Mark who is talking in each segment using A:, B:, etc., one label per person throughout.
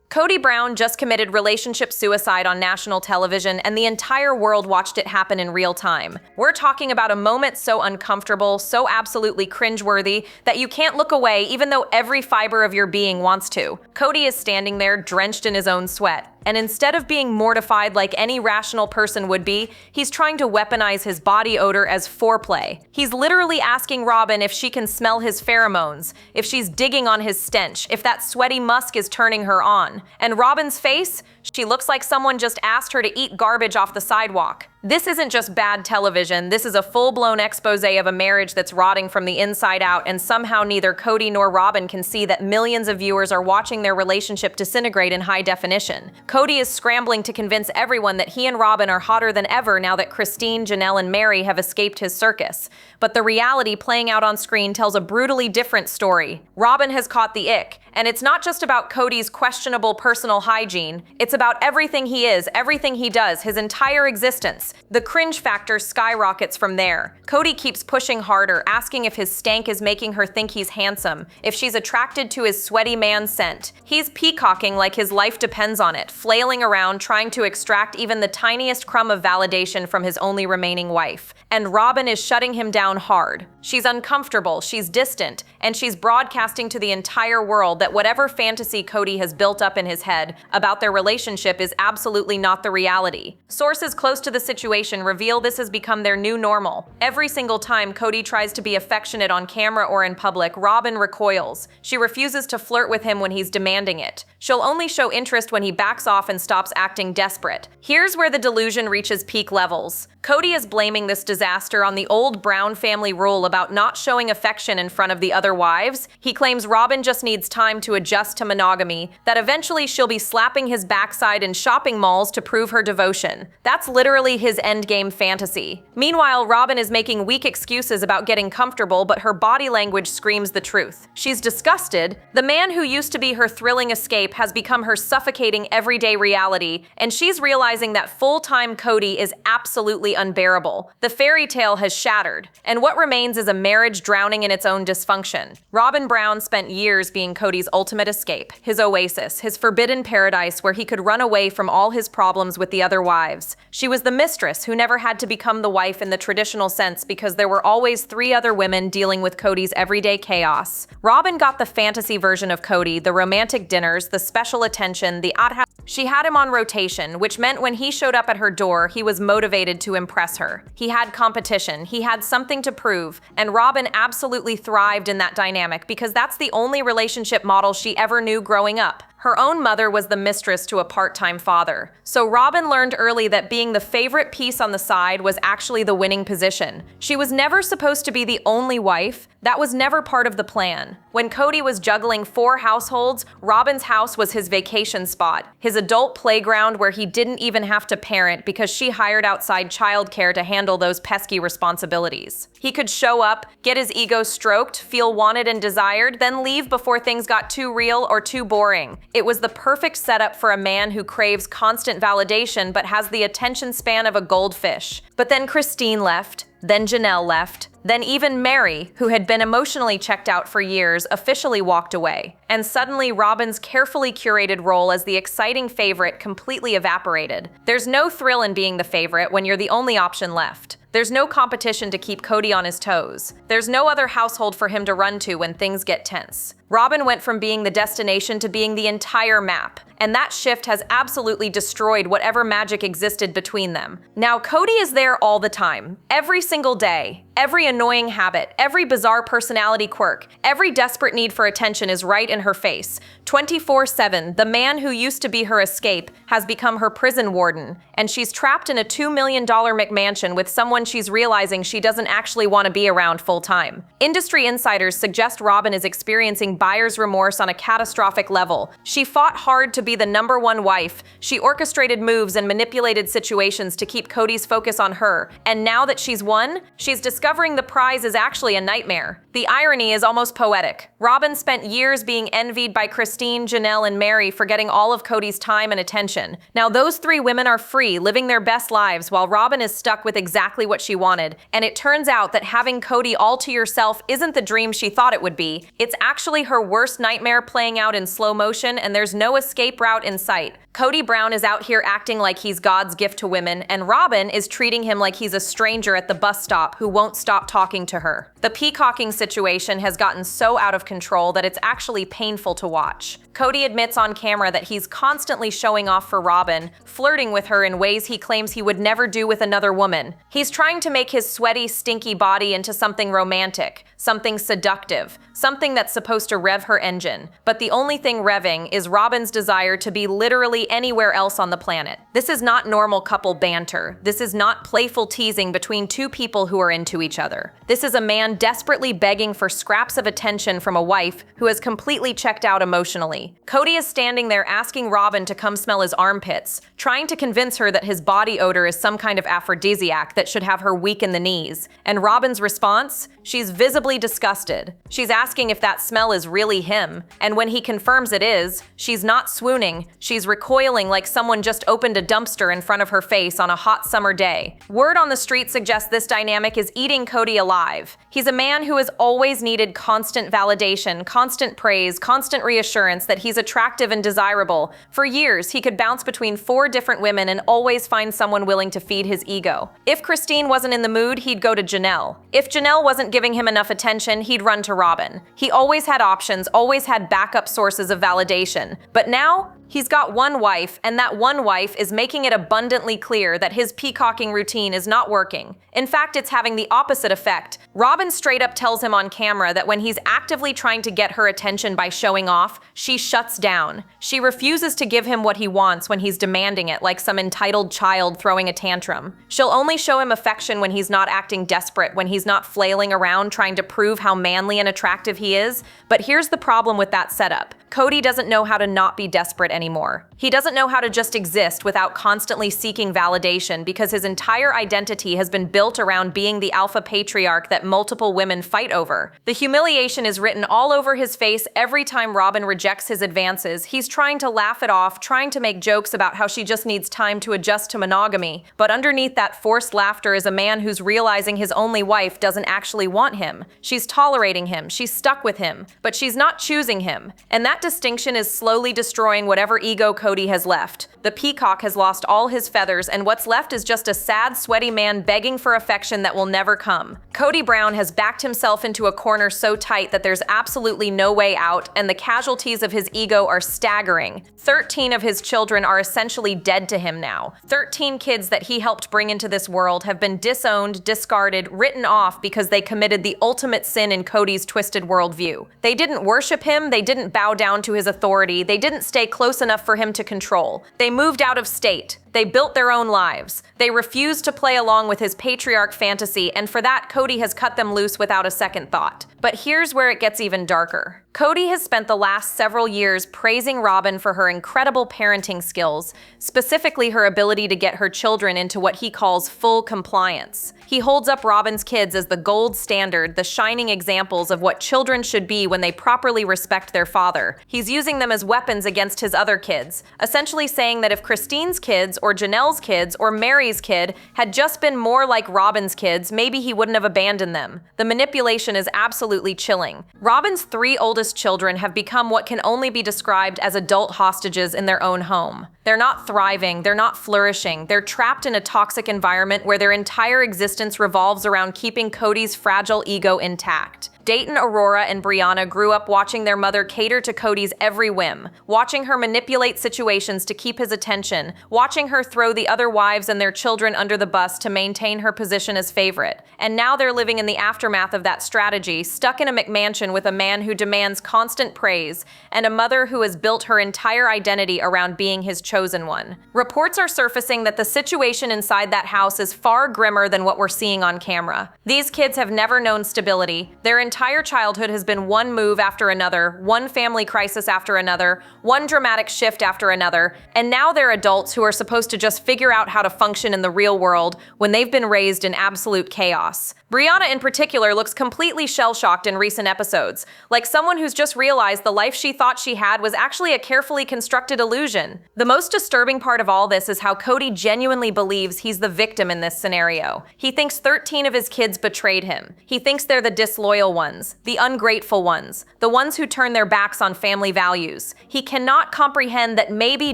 A: Kody Brown just committed relationship suicide on national television, and the entire world watched it happen in real time. We're talking about a moment so uncomfortable, so absolutely cringeworthy, that you can't look away even though every fiber of your being wants to. Kody is standing there, drenched in his own sweat. And instead of being mortified like any rational person would be, he's trying to weaponize his body odor as foreplay. He's literally asking Robyn if she can smell his pheromones, if she's digging on his stench, if that sweaty musk is turning her on. And Robyn's face? She looks like someone just asked her to eat garbage off the sidewalk. This isn't just bad television, this is a full-blown exposé of a marriage that's rotting from the inside out, and somehow neither Kody nor Robyn can see that millions of viewers are watching their relationship disintegrate in high definition. Kody is scrambling to convince everyone that he and Robyn are hotter than ever now that Christine, Janelle, and Meri have escaped his circus. But the reality playing out on screen tells a brutally different story. Robyn has caught the ick, and it's not just about Kody's questionable personal hygiene, it's about everything he is, everything he does, his entire existence. The cringe factor skyrockets from there. Kody keeps pushing harder, asking if his stank is making her think he's handsome, if she's attracted to his sweaty man scent. He's peacocking like his life depends on it, flailing around trying to extract even the tiniest crumb of validation from his only remaining wife. And Robyn is shutting him down hard. She's uncomfortable, she's distant, and she's broadcasting to the entire world that whatever fantasy Kody has built up in his head about their relationship is absolutely not the reality. Sources close to the situation reveal this has become their new normal. Every single time Kody tries to be affectionate on camera or in public, Robyn recoils. She refuses to flirt with him when he's demanding it. She'll only show interest when he backs off and stops acting desperate. Here's where the delusion reaches peak levels. Kody is blaming this disaster on the old Brown family rule about not showing affection in front of the other wives. He claims Robyn just needs time to adjust to monogamy, that eventually she'll be slapping his backside in shopping malls to prove her devotion. That's literally his endgame fantasy. Meanwhile, Robyn is making weak excuses about getting comfortable, but her body language screams the truth. She's disgusted. The man who used to be her thrilling escape has become her suffocating everyday reality, and she's realizing that full-time Kody is absolutely unbearable. The fairy tale has shattered, and what remains is a marriage drowning in its own dysfunction. Robyn Brown spent years being Kody's ultimate escape, his oasis, his forbidden paradise where he could run away from all his problems with the other wives. She was the mistress who never had to become the wife in the traditional sense because there were always 3 other women dealing with Kody's everyday chaos. Robyn got the fantasy version of Kody, the romantic dinners, the special attention, the odd house. She had him on rotation, which meant when he showed up at her door, he was motivated to impress her. He had competition, he had something to prove, and Robyn absolutely thrived in that dynamic because that's the only relationship model she ever knew growing up. Her own mother was the mistress to a part-time father. So Robyn learned early that being the favorite piece on the side was actually the winning position. She was never supposed to be the only wife. That was never part of the plan. When Kody was juggling 4 households, Robyn's house was his vacation spot, his adult playground where he didn't even have to parent because she hired outside childcare to handle those pesky responsibilities. He could show up, get his ego stroked, feel wanted and desired, then leave before things got too real or too boring. It was the perfect setup for a man who craves constant validation but has the attention span of a goldfish. But then Christine left, then Janelle left, then even Meri, who had been emotionally checked out for years, officially walked away. And suddenly Robyn's carefully curated role as the exciting favorite completely evaporated. There's no thrill in being the favorite when you're the only option left. There's no competition to keep Kody on his toes. There's no other household for him to run to when things get tense. Robyn went from being the destination to being the entire map, and that shift has absolutely destroyed whatever magic existed between them. Now Kody is there all the time, every single day. Every annoying habit, every bizarre personality quirk, every desperate need for attention is right in her face. 24/7, the man who used to be her escape has become her prison warden, and she's trapped in a $2 million McMansion with someone she's realizing she doesn't actually want to be around full-time. Industry insiders suggest Robyn is experiencing buyer's remorse on a catastrophic level. She fought hard to be the #1 wife. She orchestrated moves and manipulated situations to keep Kody's focus on her, and now that she's won, she's discovering the prize is actually a nightmare. The irony is almost poetic. Robyn spent years being envied by Christine, Janelle, and Meri for getting all of Kody's time and attention. Now those 3 women are free, living their best lives, while Robyn is stuck with exactly what she wanted. And it turns out that having Kody all to yourself isn't the dream she thought it would be. It's actually her worst nightmare playing out in slow motion, and there's no escape route in sight. Kody Brown is out here acting like he's God's gift to women, and Robyn is treating him like he's a stranger at the bus stop who won't stop talking to her. The peacocking situation has gotten so out of control that it's actually painful to watch. Kody admits on camera that he's constantly showing off for Robyn, flirting with her in ways he claims he would never do with another woman. He's trying to make his sweaty, stinky body into something romantic, something seductive, something that's supposed to rev her engine. But the only thing revving is Robyn's desire to be literally anywhere else on the planet. This is not normal couple banter. This is not playful teasing between two people who are into each other. This is a man desperately begging for scraps of attention from a wife who has completely checked out emotionally. Kody is standing there asking Robyn to come smell his armpits, trying to convince her that his body odor is some kind of aphrodisiac that should have her weak in the knees. And Robyn's response? She's visibly disgusted. She's asking if that smell is really him, and when he confirms it is, she's not swooning, she's recoiling like someone just opened a dumpster in front of her face on a hot summer day. Word on the street suggests this dynamic is eating Kody alive. He's a man who has always needed constant validation, constant praise, constant reassurance that he's attractive and desirable. For years, he could bounce between 4 different women and always find someone willing to feed his ego. If Christine wasn't in the mood, he'd go to Janelle. If Janelle wasn't giving him enough attention, he'd run to Robyn. He always had options, always had backup sources of validation. But now, he's got one wife, and that one wife is making it abundantly clear that his peacocking routine is not working. In fact, it's having the opposite effect. Robyn straight up tells him on camera that when he's actively trying to get her attention by showing off, she shuts down. She refuses to give him what he wants when he's demanding it, like some entitled child throwing a tantrum. She'll only show him affection when he's not acting desperate, when he's not flailing around trying to prove how manly and attractive he is. But here's the problem with that setup. Kody doesn't know how to not be desperate anymore. He doesn't know how to just exist without constantly seeking validation because his entire identity has been built around being the alpha patriarch that multiple women fight over. The humiliation is written all over his face every time Robyn rejects his advances. He's trying to laugh it off, trying to make jokes about how she just needs time to adjust to monogamy. But underneath that forced laughter is a man who's realizing his only wife doesn't actually want him. She's tolerating him, she's stuck with him, but she's not choosing him. And that distinction is slowly destroying whatever ego Kody has left. The peacock has lost all his feathers, and what's left is just a sad, sweaty man begging for affection that will never come. Kody Brown has backed himself into a corner so tight that there's absolutely no way out, and the casualties of his ego are staggering. 13 of his children are essentially dead to him now. 13 kids that he helped bring into this world have been disowned, discarded, written off because they committed the ultimate sin in Kody's twisted worldview. They didn't worship him, they didn't bow down to his authority, they didn't stay close enough for him to control. They moved out of state. They built their own lives. They refused to play along with his patriarch fantasy, and for that, Kody has cut them loose without a second thought. But here's where it gets even darker. Kody has spent the last several years praising Robyn for her incredible parenting skills, specifically her ability to get her children into what he calls full compliance. He holds up Robyn's kids as the gold standard, the shining examples of what children should be when they properly respect their father. He's using them as weapons against his other kids, essentially saying that if Christine's kids or Janelle's kids or Meri's kid had just been more like Robyn's kids, maybe he wouldn't have abandoned them. The manipulation is absolutely chilling. Robyn's 3 oldest children have become what can only be described as adult hostages in their own home. They're not thriving, they're not flourishing, they're trapped in a toxic environment where their entire existence revolves around keeping Kody's fragile ego intact. Dayton, Aurora, and Brianna grew up watching their mother cater to Kody's every whim, watching her manipulate situations to keep his attention, watching her throw the other wives and their children under the bus to maintain her position as favorite. And now they're living in the aftermath of that strategy, stuck in a McMansion with a man who demands constant praise, and a mother who has built her entire identity around being his chosen one. Reports are surfacing that the situation inside that house is far grimmer than what we're seeing on camera. These kids have never known stability. Their entire childhood has been one move after another, one family crisis after another, one dramatic shift after another, and now they're adults who are supposed to just figure out how to function in the real world when they've been raised in absolute chaos. Brianna in particular looks completely shell-shocked in recent episodes, like someone who's just realized the life she thought she had was actually a carefully constructed illusion. The most disturbing part of all this is how Kody genuinely believes he's the victim in this scenario. He thinks 13 of his kids betrayed him. He thinks they're the disloyal ones, the ungrateful ones, the ones who turn their backs on family values. He cannot comprehend that maybe,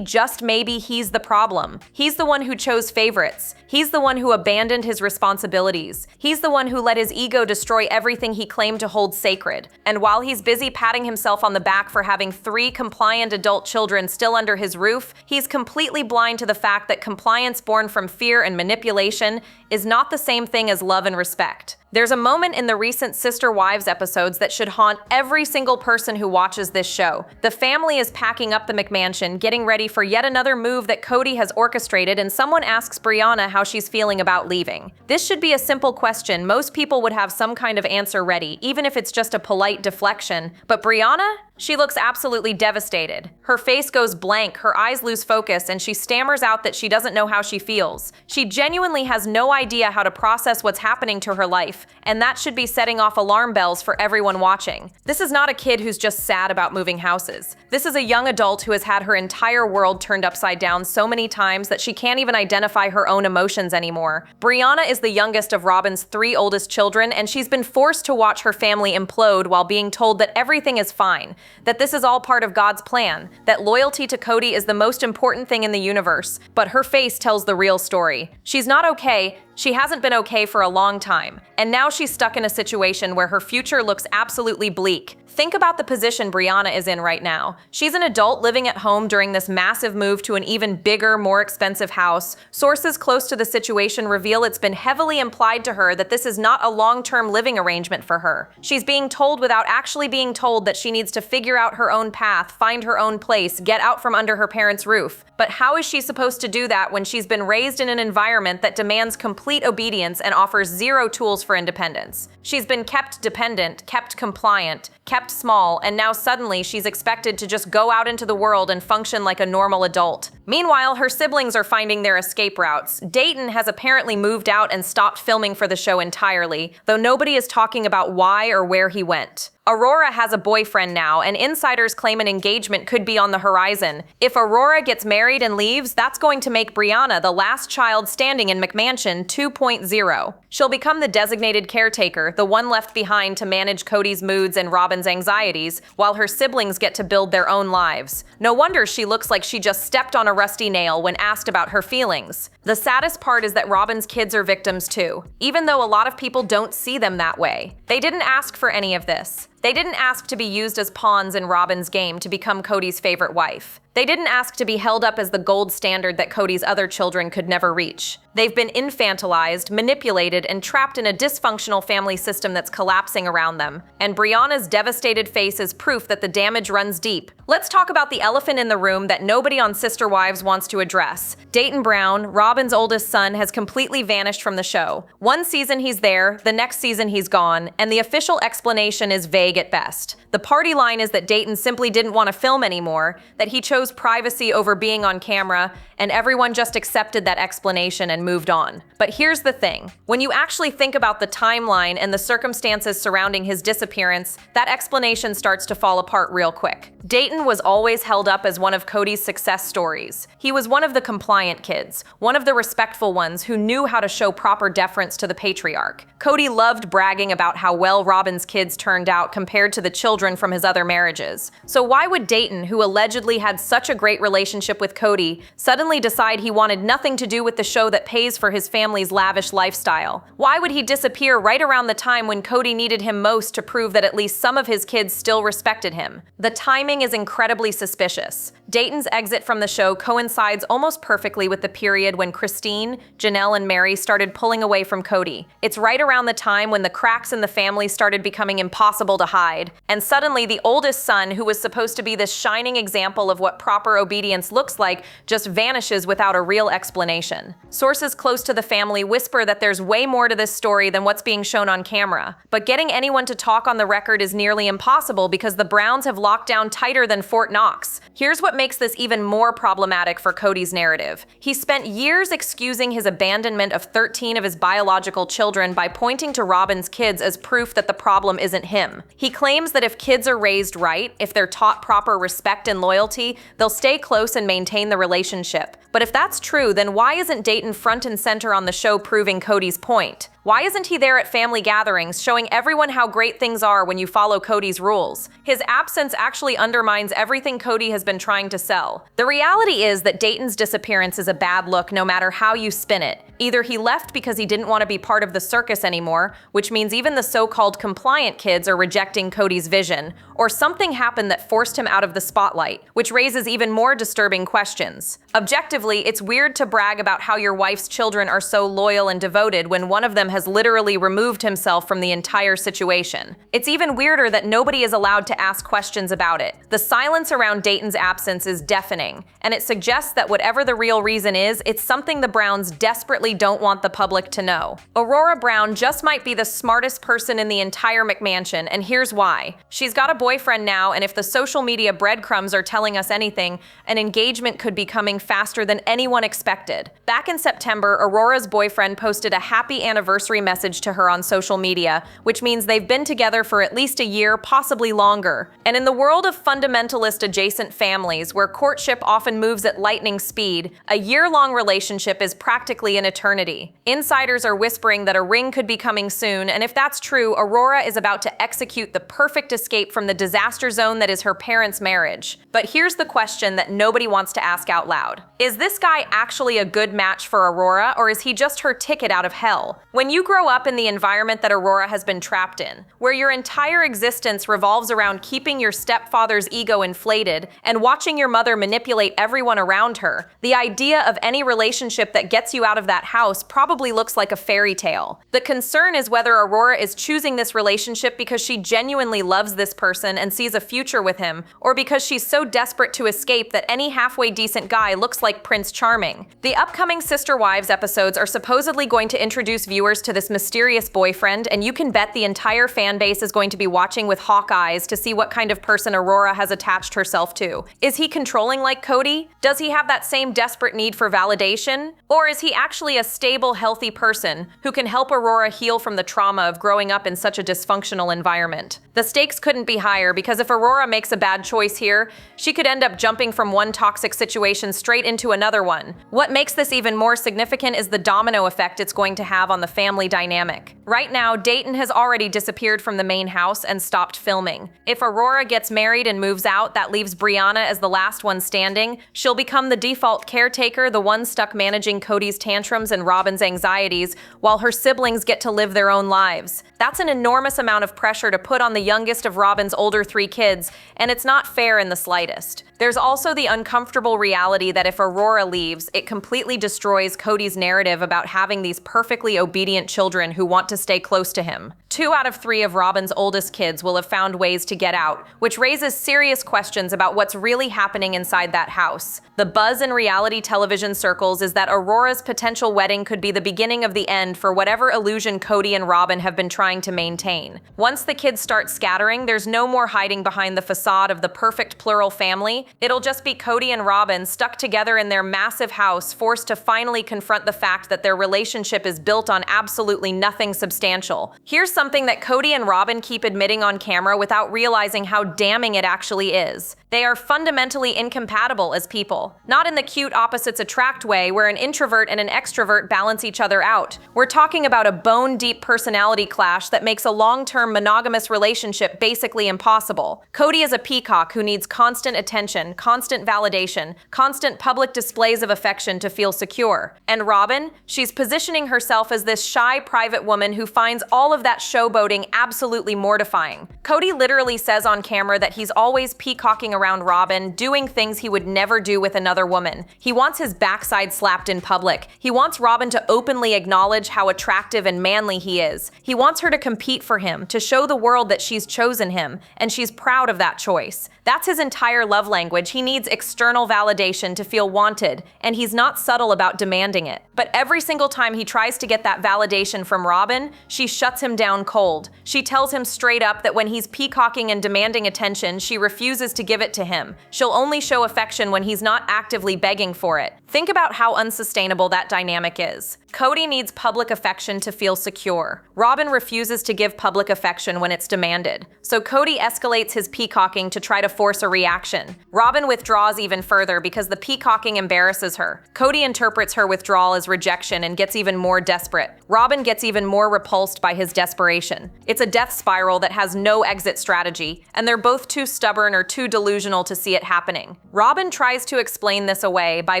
A: just maybe, he's the problem. He's the one who chose favorites. He's the one who abandoned his responsibilities. He's the one who let his ego destroy everything he claimed to hold sacred. And while he's busy patting himself on the back for having 3 compliant adult children still under his roof, he's completely blind to the fact that compliance born from fear and manipulation is not the same thing as love and respect. There's a moment in the recent Sister Wives episodes that should haunt every single person who watches this show. The family is packing up the McMansion, getting ready for yet another move that Kody has orchestrated, and someone asks Brianna how she's feeling about leaving. This should be a simple question. Most people would have some kind of answer ready, even if it's just a polite deflection. But Brianna? She looks absolutely devastated. Her face goes blank, her eyes lose focus, and she stammers out that she doesn't know how she feels. She genuinely has no idea how to process what's happening to her life, and that should be setting off alarm bells for everyone watching. This is not a kid who's just sad about moving houses. This is a young adult who has had her entire world turned upside down so many times that she can't even identify her own emotions anymore. Brianna is the youngest of Robyn's 3 oldest children, and she's been forced to watch her family implode while being told that everything is fine, that this is all part of God's plan, that loyalty to Kody is the most important thing in the universe. But her face tells the real story. She's not okay. She hasn't been okay for a long time, and now she's stuck in a situation where her future looks absolutely bleak. Think about the position Brianna is in right now. She's an adult living at home during this massive move to an even bigger, more expensive house. Sources close to the situation reveal it's been heavily implied to her that this is not a long-term living arrangement for her. She's being told without actually being told that she needs to figure out her own path, find her own place, get out from under her parents' roof. But how is she supposed to do that when she's been raised in an environment that demands complete obedience and offers 0 tools for independence? She's been kept dependent, kept compliant, kept small, and now suddenly she's expected to just go out into the world and function like a normal adult. Meanwhile, her siblings are finding their escape routes. Dayton has apparently moved out and stopped filming for the show entirely, though nobody is talking about why or where he went. Aurora has a boyfriend now, and insiders claim an engagement could be on the horizon. If Aurora gets married and leaves, that's going to make Brianna the last child standing in McMansion 2.0. She'll become the designated caretaker, the one left behind to manage Kody's moods and Robyn's anxieties, while her siblings get to build their own lives. No wonder she looks like she just stepped on a rusty nail when asked about her feelings. The saddest part is that Robyn's kids are victims too, even though a lot of people don't see them that way. They didn't ask for any of this. They didn't ask to be used as pawns in Robyn's game to become Kody's favorite wife. They didn't ask to be held up as the gold standard that Kody's other children could never reach. They've been infantilized, manipulated, and trapped in a dysfunctional family system that's collapsing around them. And Brianna's devastated face is proof that the damage runs deep. Let's talk about the elephant in the room that nobody on Sister Wives wants to address. Dayton Brown, Robyn's oldest son, has completely vanished from the show. One season he's there, the next season he's gone, and the official explanation is vague at best. The party line is that Dayton simply didn't want to film anymore, that he chose privacy over being on camera, and everyone just accepted that explanation and moved on. But here's the thing. When you actually think about the timeline and the circumstances surrounding his disappearance, that explanation starts to fall apart real quick. Dayton was always held up as one of Kody's success stories. He was one of the compliant kids, one of the respectful ones who knew how to show proper deference to the patriarch. Kody loved bragging about how well Robyn's kids turned out compared to the children from his other marriages. So why would Dayton, who allegedly had such a great relationship with Kody, suddenly decide he wanted nothing to do with the show that pays for his family's lavish lifestyle? Why would he disappear right around the time when Kody needed him most to prove that at least some of his kids still respected him? The timing is incredibly suspicious. Dayton's exit from the show coincides almost perfectly with the period when Christine, Janelle, and Meri started pulling away from Kody. It's right around the time when the cracks in the family started becoming impossible to hide, and suddenly the oldest son, who was supposed to be this shining example of what proper obedience looks like, just vanishes without a real explanation. Sources close to the family whisper that there's way more to this story than what's being shown on camera, but getting anyone to talk on the record is nearly impossible because the Browns have locked down tighter than Fort Knox. Here's what makes this even more problematic for Kody's narrative. He spent years excusing his abandonment of 13 of his biological children by pointing to Robyn's kids as proof that the problem isn't him. He claims that if kids are raised right, if they're taught proper respect and loyalty, they'll stay close and maintain the relationship. But if that's true, then why isn't Dayton front and center on the show proving Kody's point? Why isn't he there at family gatherings, showing everyone how great things are when you follow Kody's rules? His absence actually undermines everything Kody has been trying to sell. The reality is that Dayton's disappearance is a bad look no matter how you spin it. Either he left because he didn't want to be part of the circus anymore, which means even the so-called compliant kids are rejecting Kody's vision, or something happened that forced him out of the spotlight, which raises even more disturbing questions. Objectively, it's weird to brag about how your wife's children are so loyal and devoted when one of them has literally removed himself from the entire situation. It's even weirder that nobody is allowed to ask questions about it. The silence around Dayton's absence is deafening, and it suggests that whatever the real reason is, it's something the Browns desperately don't want the public to know. Aurora Brown just might be the smartest person in the entire McMansion, and here's why. She's got a boyfriend now, and if the social media breadcrumbs are telling us anything, an engagement could be coming faster than anyone expected. Back in September, Aurora's boyfriend posted a happy anniversary message to her on social media, which means they've been together for at least a year, possibly longer. And in the world of fundamentalist adjacent families, where courtship often moves at lightning speed, a year-long relationship is practically an eternity. Insiders are whispering that a ring could be coming soon, and if that's true, Aurora is about to execute the perfect escape from the disaster zone that is her parents' marriage. But here's the question that nobody wants to ask out loud. Is this guy actually a good match for Aurora, or is he just her ticket out of hell? When you grow up in the environment that Aurora has been trapped in, where your entire existence revolves around keeping your stepfather's ego inflated and watching your mother manipulate everyone around her, the idea of any relationship that gets you out of that house probably looks like a fairy tale. The concern is whether Aurora is choosing this relationship because she genuinely loves this person and sees a future with him, or because she's so desperate to escape that any halfway decent guy looks like Prince Charming. The upcoming Sister Wives episodes are supposedly going to introduce viewers to this mysterious boyfriend, and you can bet the entire fan base is going to be watching with hawk eyes to see what kind of person Aurora has attached herself to. Is he controlling like Kody? Does he have that same desperate need for validation? Or is he actually a stable, healthy person who can help Aurora heal from the trauma of growing up in such a dysfunctional environment? The stakes couldn't be higher, because if Aurora makes a bad choice here, she could end up jumping from one toxic situation straight into another one. What makes this even more significant is the domino effect it's going to have on the family dynamic. Right now, Dayton has already disappeared from the main house and stopped filming. If Aurora gets married and moves out, that leaves Brianna as the last one standing. She'll become the default caretaker, the one stuck managing Kody's tantrums and Robyn's anxieties, while her siblings get to live their own lives. That's an enormous amount of pressure to put on the youngest of Robyn's older 3 kids, and it's not fair in the slightest. There's also the uncomfortable reality that if Aurora leaves, it completely destroys Kody's narrative about having these perfectly obedient children who want to stay close to him. 2 out of 3 of Robyn's oldest kids will have found ways to get out, which raises serious questions about what's really happening inside that house. The buzz in reality television circles is that Aurora's potential wedding could be the beginning of the end for whatever illusion Kody and Robyn have been trying to maintain. Once the kids start scattering, there's no more hiding behind the facade of the perfect plural family. It'll just be Kody and Robyn stuck together in their massive house, forced to finally confront the fact that their relationship is built on absolutely nothing substantial. Here's something that Kody and Robyn keep admitting on camera without realizing how damning it actually is. They are fundamentally incompatible as people. Not in the cute opposites attract way, where an introvert and an extrovert balance each other out. We're talking about a bone-deep personality clash that makes a long-term monogamous relationship basically impossible. Kody is a peacock who needs constant attention, constant validation, constant public displays of affection to feel secure. And Robyn? She's positioning herself as this shy, private woman who finds all of that showboating absolutely mortifying. Kody literally says on camera that he's always peacocking around Robyn, doing things he would never do with another woman. He wants his backside slapped in public. He wants Robyn to openly acknowledge how attractive and manly he is. He wants her to compete for him, to show the world that she's chosen him, and she's proud of that choice. That's his entire love language. He needs external validation to feel wanted, and he's not subtle about demanding it. But every single time he tries to get that validation from Robyn, she shuts him down Brown cold. She tells him straight up that when he's peacocking and demanding attention, she refuses to give it to him. She'll only show affection when he's not actively begging for it. Think about how unsustainable that dynamic is. Kody needs public affection to feel secure. Robyn refuses to give public affection when it's demanded. So Kody escalates his peacocking to try to force a reaction. Robyn withdraws even further because the peacocking embarrasses her. Kody interprets her withdrawal as rejection and gets even more desperate. Robyn gets even more repulsed by his desperation. It's a death spiral that has no exit strategy, and they're both too stubborn or too delusional to see it happening. Robyn tries to explain this away by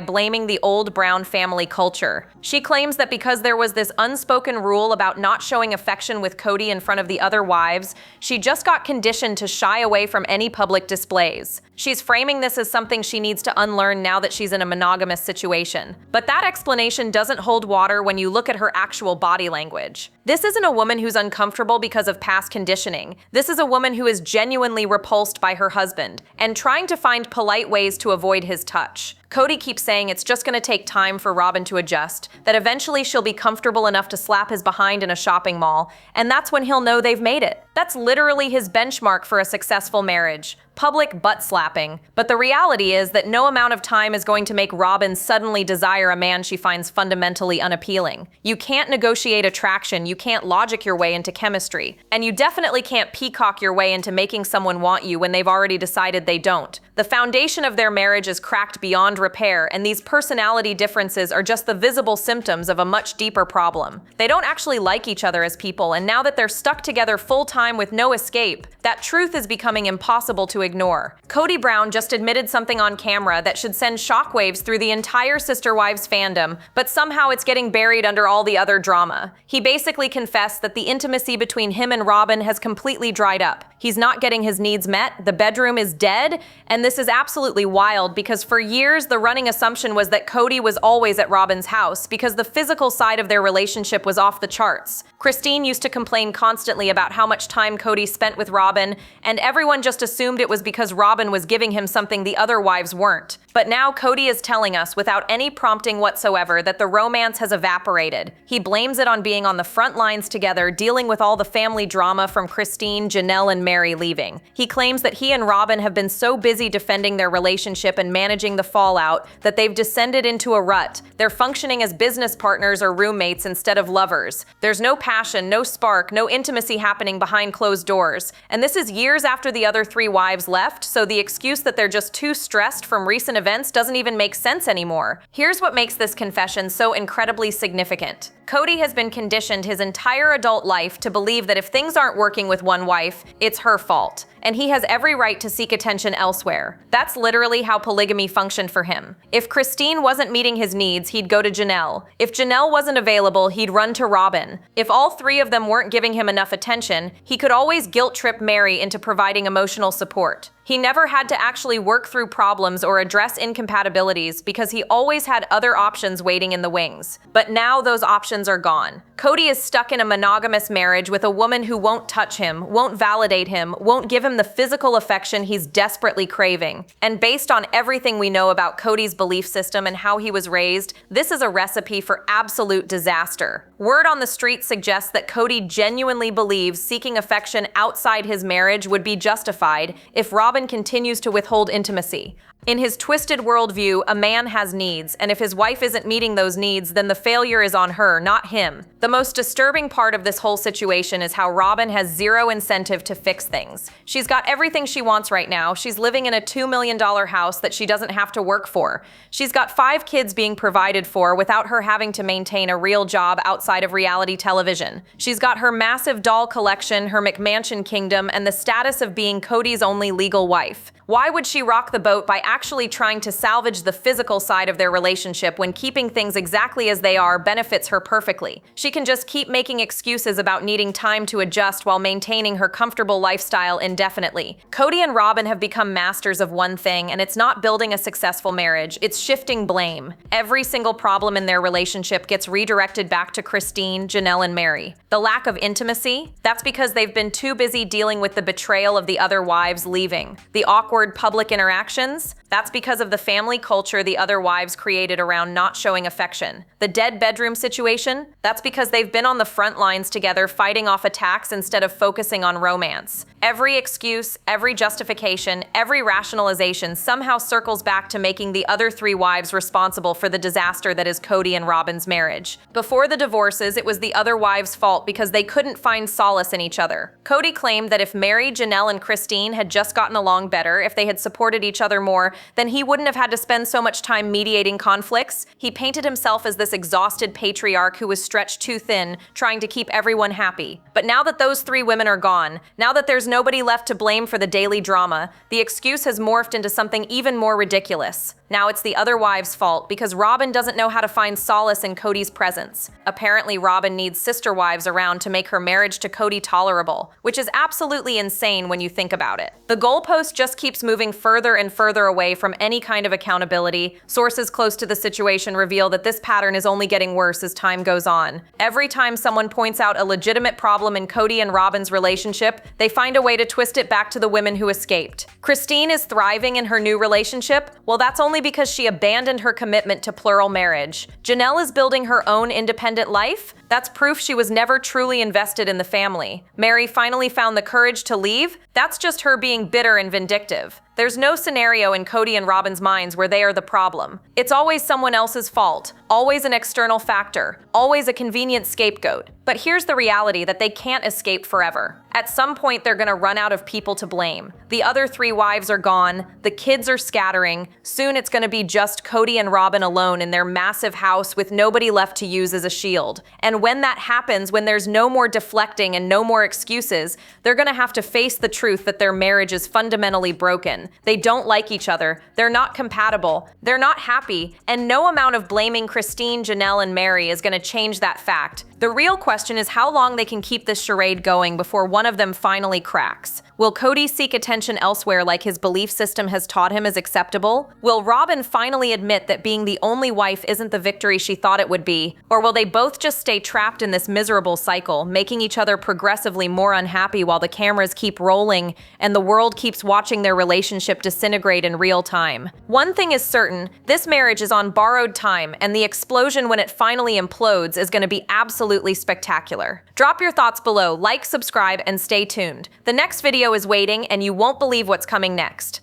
A: blaming the old Brown family culture. She claims that because there was this unspoken rule about not showing affection with Kody in front of the other wives, she just got conditioned to shy away from any public displays. She's framing this as something she needs to unlearn now that she's in a monogamous situation. But that explanation doesn't hold water when you look at her actual body language. This isn't a woman who's uncomfortable because of past conditioning. This is a woman who is genuinely repulsed by her husband and trying to find polite ways to avoid his touch. Kody keeps saying it's just going to take time for Robyn to adjust, that eventually she'll be comfortable enough to slap his behind in a shopping mall, and that's when he'll know they've made it. That's literally his benchmark for a successful marriage. Public butt slapping. But the reality is that no amount of time is going to make Robyn suddenly desire a man she finds fundamentally unappealing. You can't negotiate attraction, you can't logic your way into chemistry, and you definitely can't peacock your way into making someone want you when they've already decided they don't. The foundation of their marriage is cracked beyond repair, and these personality differences are just the visible symptoms of a much deeper problem. They don't actually like each other as people, and now that they're stuck together full-time with no escape, that truth is becoming impossible to ignore. Kody Brown just admitted something on camera that should send shockwaves through the entire Sister Wives fandom, but somehow it's getting buried under all the other drama. He basically confessed that the intimacy between him and Robyn has completely dried up. He's not getting his needs met, the bedroom is dead, and this is absolutely wild because for years the running assumption was that Kody was always at Robyn's house because the physical side of their relationship was off the charts. Christine used to complain constantly about how much time Kody spent with Robyn, and everyone just assumed it was because Robyn was giving him something the other wives weren't. But now Kody is telling us without any prompting whatsoever that the romance has evaporated. He blames it on being on the front lines together, dealing with all the family drama from Christine, Janelle, and Meri leaving. He claims that he and Robyn have been so busy defending their relationship and managing the fallout that they've descended into a rut. They're functioning as business partners or roommates instead of lovers. There's no passion, no spark, no intimacy happening behind closed doors. And this is years after the other three wives left, so the excuse that they're just too stressed from recent events doesn't even make sense anymore. Here's what makes this confession so incredibly significant. Kody has been conditioned his entire adult life to believe that if things aren't working with one wife, it's her fault, and he has every right to seek attention elsewhere. That's literally how polygamy functioned for him. If Christine wasn't meeting his needs, he'd go to Janelle. If Janelle wasn't available, he'd run to Robyn. If all three of them weren't giving him enough attention, he could always guilt-trip Meri into providing emotional support. He never had to actually work through problems or address incompatibilities because he always had other options waiting in the wings. But now those options are gone. Kody is stuck in a monogamous marriage with a woman who won't touch him, won't validate him, won't give him the physical affection he's desperately craving. And based on everything we know about Kody's belief system and how he was raised, this is a recipe for absolute disaster. Word on the street suggests that Kody genuinely believes seeking affection outside his marriage would be justified if Robyn continues to withhold intimacy. In his twisted worldview, a man has needs, and if his wife isn't meeting those needs, then the failure is on her, not him. The most disturbing part of this whole situation is how Robyn has zero incentive to fix things. She's got everything she wants right now. She's living in a $2 million house that she doesn't have to work for. She's got 5 kids being provided for without her having to maintain a real job outside of reality television. She's got her massive doll collection, her McMansion kingdom, and the status of being Kody's only legal wife. Why would she rock the boat by actually trying to salvage the physical side of their relationship when keeping things exactly as they are benefits her perfectly? She can just keep making excuses about needing time to adjust while maintaining her comfortable lifestyle indefinitely. Kody and Robyn have become masters of one thing, and it's not building a successful marriage, it's shifting blame. Every single problem in their relationship gets redirected back to Christine, Janelle, and Meri. The The lack of intimacy? That's because they've been too busy dealing with the betrayal of the other wives leaving. The awkward public interactions? That's because of the family culture the other wives created around not showing affection. The dead bedroom situation? That's because they've been on the front lines together fighting off attacks instead of focusing on romance. Every excuse, every justification, every rationalization somehow circles back to making the other three wives responsible for the disaster that is Kody and Robyn's marriage. Before the divorces, it was the other wives' fault because they couldn't find solace in each other. Kody claimed that if Meri, Janelle, and Christine had just gotten along better, if they had supported each other more, then he wouldn't have had to spend so much time mediating conflicts. He painted himself as this exhausted patriarch who was stretched too thin, trying to keep everyone happy. But now that those three women are gone, now that there's nobody left to blame for the daily drama, the excuse has morphed into something even more ridiculous. Now it's the other wives' fault because Robyn doesn't know how to find solace in Kody's presence. Apparently, Robyn needs sister wives around to make her marriage to Kody tolerable, which is absolutely insane when you think about it. The goalpost just keeps moving further and further away from any kind of accountability. Sources close to the situation reveal that this pattern is only getting worse as time goes on. Every time someone points out a legitimate problem in Kody and Robyn's relationship, they find a way to twist it back to the women who escaped. Christine is thriving in her new relationship? Well, that's only because she abandoned her commitment to plural marriage. Janelle is building her own independent life? That's proof she was never truly invested in the family. Meri finally found the courage to leave? That's just her being bitter and vindictive. There's no scenario in Kody and Robyn's minds where they are the problem. It's always someone else's fault, always an external factor, always a convenient scapegoat. But here's the reality that they can't escape forever. At some point, they're gonna run out of people to blame. The other three wives are gone, the kids are scattering, soon it's gonna be just Kody and Robyn alone in their massive house with nobody left to use as a shield. And when that happens, when there's no more deflecting and no more excuses, they're gonna have to face the truth that their marriage is fundamentally broken. They don't like each other, they're not compatible, they're not happy, and no amount of blaming Christine, Janelle, and Meri is gonna change that fact. The real question is how long they can keep this charade going before one of them finally cracks. Will Kody seek attention elsewhere like his belief system has taught him is acceptable? Will Robyn finally admit that being the only wife isn't the victory she thought it would be? Or will they both just stay trapped in this miserable cycle, making each other progressively more unhappy while the cameras keep rolling and the world keeps watching their relationship disintegrate in real time? One thing is certain, this marriage is on borrowed time, and the explosion when it finally implodes is going to be absolutely spectacular. Drop your thoughts below, like, subscribe, and stay tuned. The next video is waiting, and you won't believe what's coming next.